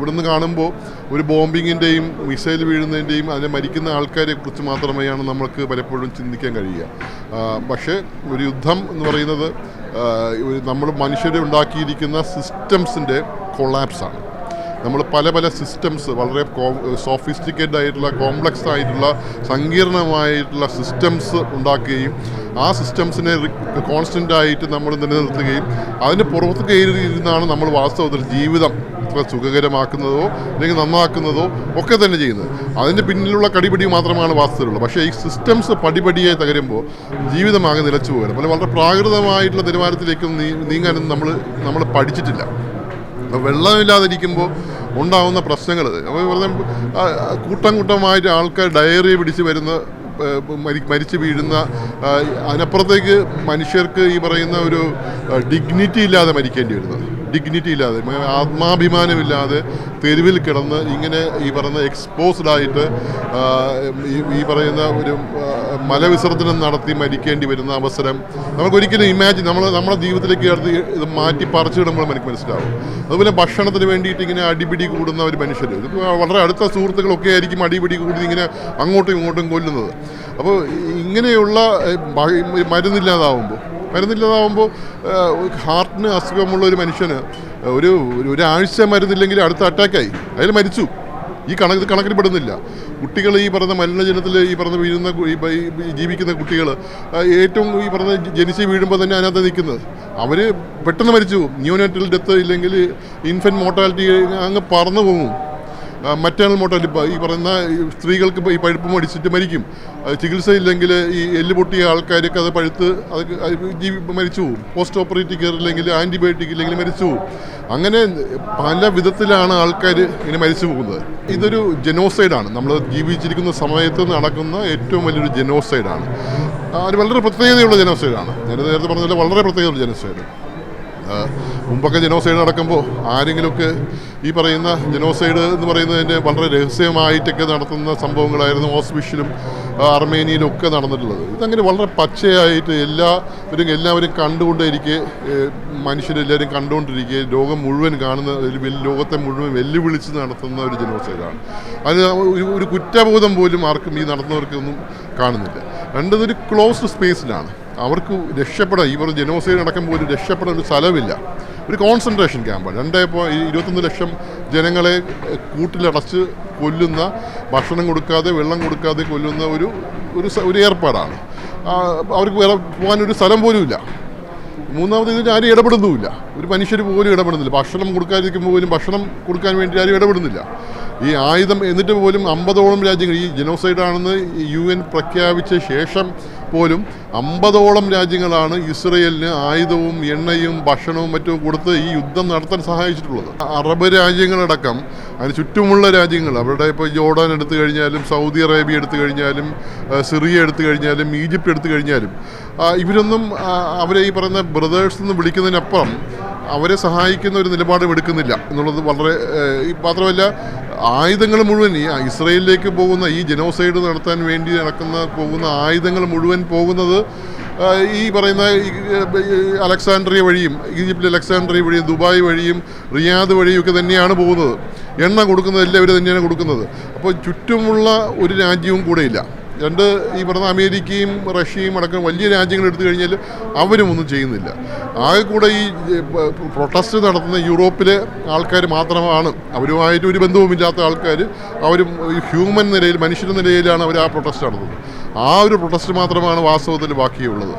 ഇവിടുന്ന് കാണുമ്പോൾ ഒരു ബോംബിങ്ങിൻ്റെയും മിസൈൽ വീഴുന്നതിൻ്റെയും അതിനെ മരിക്കുന്ന ആൾക്കാരെ കുറിച്ച് മാത്രമേയാണ് നമ്മൾക്ക് പലപ്പോഴും ചിന്തിക്കാൻ കഴിയുക. പക്ഷേ ഒരു യുദ്ധം എന്ന് പറയുന്നത് നമ്മൾ മനുഷ്യരെ ഉണ്ടാക്കിയിരിക്കുന്ന സിസ്റ്റംസിൻ്റെ കൊളാപ്സാണ്. നമ്മൾ പല പല സിസ്റ്റംസ് വളരെ സോഫിസ്റ്റിക്കേറ്റഡ് ആയിട്ടുള്ള കോംപ്ലക്സ് ആയിട്ടുള്ള സങ്കീർണമായിട്ടുള്ള സിസ്റ്റംസ് ഉണ്ടാക്കുകയും ആ സിസ്റ്റംസിനെ കോൺസ്റ്റൻ്റ് ആയിട്ട് നമ്മൾ നിലനിർത്തുകയും അതിന് പുറത്ത് കയറിയിരുന്നാണ് നമ്മൾ വാസ്തവത്തിൽ ജീവിതം ഇത്ര സുഖകരമാക്കുന്നതോ അല്ലെങ്കിൽ നന്നാക്കുന്നതോ ഒക്കെ തന്നെ ചെയ്യുന്നത്. അതിൻ്റെ പിന്നിലുള്ള കടിപിടി മാത്രമാണ് വാസ്തവമുള്ളത്. പക്ഷേ ഈ സിസ്റ്റംസ് പടിപടിയായി തകരുമ്പോൾ ജീവിതമാകെ നിലച്ചു പോകണം. പല വളരെ പ്രാകൃതമായിട്ടുള്ള നിലവാരത്തിലേക്കൊന്നും നീങ്ങാനൊന്നും നമ്മൾ പഠിച്ചിട്ടില്ല. വെള്ളമില്ലാതിരിക്കുമ്പോൾ ഉണ്ടാകുന്ന പ്രശ്നങ്ങൾ കൂട്ടം കൂട്ടമായിട്ട് ആൾക്കാർ ഡയറി പിടിച്ച് വരുന്ന മരിച്ചു വീഴുന്ന, അതിനപ്പുറത്തേക്ക് മനുഷ്യർക്ക് ഈ പറയുന്ന ഒരു ഡിഗ്നിറ്റി ഇല്ലാതെ മരിക്കേണ്ടി വരുന്നത്, ഡിഗ്നിറ്റി ഇല്ലാതെ ആത്മാഭിമാനമില്ലാതെ തെരുവിൽ കിടന്ന് ഇങ്ങനെ ഈ പറയുന്ന എക്സ്പോസ്ഡ് ആയിട്ട് ഈ പറയുന്ന ഒരു മലവിസർജനം നടത്തി മരിക്കേണ്ടി വരുന്ന അവസരം നമുക്കൊരിക്കലും ഇമാജിൻ നമ്മുടെ ജീവിതത്തിലേക്ക് ഇത് മാറ്റി പറിച്ചിടുമ്പോൾ എനിക്ക് മനസ്സിലാവും. അതുപോലെ ഭക്ഷണത്തിന് വേണ്ടിയിട്ട് ഇങ്ങനെ അടിപിടി കൂടുന്ന ഒരു മനുഷ്യർ, ഇതിപ്പോൾ വളരെ അടുത്ത സുഹൃത്തുക്കളൊക്കെ ആയിരിക്കും അടിപിടി കൂടി ഇങ്ങനെ അങ്ങോട്ടും ഇങ്ങോട്ടും കൊല്ലുന്നത്. അപ്പോൾ ഇങ്ങനെയുള്ള മരുന്നില്ലാതാവുമ്പോൾ ഹാർട്ടിന് അസുഖമുള്ള ഒരു മനുഷ്യന് ഒരാഴ്ച മരുന്നില്ലെങ്കിൽ അടുത്ത അറ്റാക്കായി അയാൾ മരിച്ചു. ഈ കണക്കിൽ പെടുന്നില്ല. കുട്ടികൾ ഈ പറഞ്ഞ മലിനജലത്തിൽ ഈ പറഞ്ഞ വീഴുന്ന ജീവിക്കുന്ന കുട്ടികൾ ഏറ്റവും ഈ പറഞ്ഞ ജനിച്ച് വീഴുമ്പോൾ തന്നെ അതിനകത്ത് നിൽക്കുന്നത് അവർ പെട്ടെന്ന് മരിച്ചു പോകും. ന്യൂനാറ്റൽ ഡെത്ത് ഇല്ലെങ്കിൽ ഇൻഫൻറ്റ് മോർട്ടാലിറ്റി അങ്ങ് പറന്നു പോകും. മറ്റേണൽ മോർട്ടാലിറ്റി ഈ പറയുന്ന സ്ത്രീകൾക്ക് ഈ പഴുപ്പ് അടിച്ചിട്ട് മരിക്കും. ചികിത്സയില്ലെങ്കിൽ ഈ എല്ല് പൊട്ടിയ ആൾക്കാർക്ക് അത് പഴുത്ത് മരിച്ചു പോകും. പോസ്റ്റ് ഓപ്പറേറ്റീവ് കെയർ ഇല്ലെങ്കിൽ ആൻറ്റിബയോട്ടിക് ഇല്ലെങ്കിൽ മരിച്ചു പോകും. അങ്ങനെ പല വിധത്തിലാണ് ആൾക്കാർ ഇങ്ങനെ മരിച്ചു പോകുന്നത്. ഇതൊരു ജനോസൈഡാണ്. നമ്മൾ ജീവിച്ചിരിക്കുന്ന സമയത്ത് നടക്കുന്ന ഏറ്റവും വലിയൊരു ജനോസൈഡാണ്. അത് വളരെ പ്രത്യേകതയുള്ള ജനോസൈഡാണ്. ഞാൻ നേരത്തെ പറഞ്ഞ വളരെ പ്രത്യേകതയുള്ള ജനോസൈഡ്. മുമ്പൊക്കെ ജനോസൈഡ് നടക്കുമ്പോൾ ആരെങ്കിലുമൊക്കെ ഈ പറയുന്ന ജനോസൈഡ് എന്ന് പറയുന്നതിൻ്റെ വളരെ രഹസ്യമായിട്ടൊക്കെ നടത്തുന്ന സംഭവങ്ങളായിരുന്നു ഓസ്വിഷിലും അർമേനിയയിലും ഒക്കെ നടന്നിട്ടുള്ളത്. ഇതങ്ങനെ വളരെ പച്ചയായിട്ട് എല്ലാവരും കണ്ടുകൊണ്ടേയിരിക്കെ, മനുഷ്യരെല്ലാവരും കണ്ടുകൊണ്ടിരിക്കെ, ലോകം മുഴുവൻ കാണുന്ന ലോകത്തെ മുഴുവൻ വെല്ലുവിളിച്ച് നടത്തുന്ന ഒരു ജനോസൈഡാണ്. അത് ഒരു കുറ്റബോധം പോലും ആർക്കും ഈ നടത്തുന്നവർക്കൊന്നും കാണുന്നില്ല. രണ്ടതൊരു ക്ലോസ്ഡ് സ്പേസിലാണ്. അവർക്ക് രക്ഷപ്പെടാൻ ഈ പറഞ്ഞ ജനോസൈഡ് നടക്കുമ്പോൾ ഒരു രക്ഷപ്പെടാൻ ഒരു സ്ഥലമില്ല. ഒരു കോൺസെൻട്രേഷൻ ക്യാമ്പാണ്. 21 ലക്ഷം ജനങ്ങളെ കൂട്ടിലടച്ച് കൊല്ലുന്ന, ഭക്ഷണം കൊടുക്കാതെ വെള്ളം കൊടുക്കാതെ കൊല്ലുന്ന ഒരു ഏർപ്പാടാണ്. അവർക്ക് വേറെ പോകാനൊരു സ്ഥലം പോലും ഇല്ല. മൂന്നാമത് ഇതിന് ആരും ഇടപെടുന്നുമില്ല. ഒരു മനുഷ്യർ പോലും ഇടപെടുന്നില്ല. ഭക്ഷണം കൊടുക്കാതിരിക്കുമ്പോൾ പോലും ഭക്ഷണം കൊടുക്കാൻ വേണ്ടി ആരും ഇടപെടുന്നില്ല. ഈ ആയുധം എന്നിട്ട് പോലും 50ഓളം രാജ്യങ്ങൾ ഈ ജനോസൈഡാണെന്ന് UN പ്രഖ്യാപിച്ച ശേഷം പോലും 50ഓളം രാജ്യങ്ങളാണ് ഇസ്രയേലിന് ആയുധവും എണ്ണയും ഭക്ഷണവും മറ്റും കൊടുത്ത് ഈ യുദ്ധം നടത്താൻ സഹായിച്ചിട്ടുള്ളത്. അറബ് രാജ്യങ്ങളടക്കം അതിന് ചുറ്റുമുള്ള രാജ്യങ്ങൾ, അവരുടെ ഇപ്പോൾ ജോർഡാൻ എടുത്തു കഴിഞ്ഞാലും, സൗദി അറേബ്യ എടുത്തു കഴിഞ്ഞാലും, സിറിയ എടുത്തു കഴിഞ്ഞാലും, ഈജിപ്റ്റ് എടുത്തു കഴിഞ്ഞാലും ഇവരൊന്നും അവരെ ഈ പറയുന്ന ബ്രദേഴ്സ് എന്ന് വിളിക്കുന്നതിനപ്പുറം അവരെ സഹായിക്കുന്ന ഒരു നിലപാടും എടുക്കുന്നില്ല എന്നുള്ളത് വളരെ. മാത്രമല്ല ആയുധങ്ങൾ മുഴുവൻ ഈ ഇസ്രയേലിലേക്ക് പോകുന്ന, ഈ ജനോസൈഡ് നടത്താൻ വേണ്ടി പോകുന്ന ആയുധങ്ങൾ മുഴുവൻ പോകുന്നത് ഈ പറയുന്ന അലക്സാണ്ട്രിയ വഴിയും, ഈജിപ്തിലെ അലക്സാണ്ട്രിയ വഴിയും, ദുബായ് വഴിയും, റിയാദ് വഴിയും ഒക്കെ തന്നെയാണ് പോകുന്നത്. എണ്ണ കൊടുക്കുന്നത് എല്ലാവരും തന്നെയാണ് കൊടുക്കുന്നത്. അപ്പോൾ ചുറ്റുമുള്ള ഒരു രാജ്യവും കൂടെയില്ല. ഈ പറഞ്ഞ അമേരിക്കയും റഷ്യയും അടക്കം വലിയ രാജ്യങ്ങൾ എടുത്തു കഴിഞ്ഞാൽ അവരും ഒന്നും ചെയ്യുന്നില്ല. ആകെ കൂടെ ഈ പ്രൊട്ടസ്റ്റ് നടത്തുന്ന യൂറോപ്പിലെ ആൾക്കാർ മാത്രമാണ്. അവരുമായിട്ട് ഒരു ബന്ധവുമില്ലാത്ത ആൾക്കാർ, അവരും ഹ്യൂമൻ നിലയിൽ, മനുഷ്യരുടെ നിലയിലാണ് അവർ ആ പ്രൊട്ടസ്റ്റ് നടത്തുന്നത്. ആ ഒരു പ്രൊട്ടസ്റ്റ് മാത്രമാണ് വാസ്തവത്തിൽ ബാക്കിയുള്ളത്.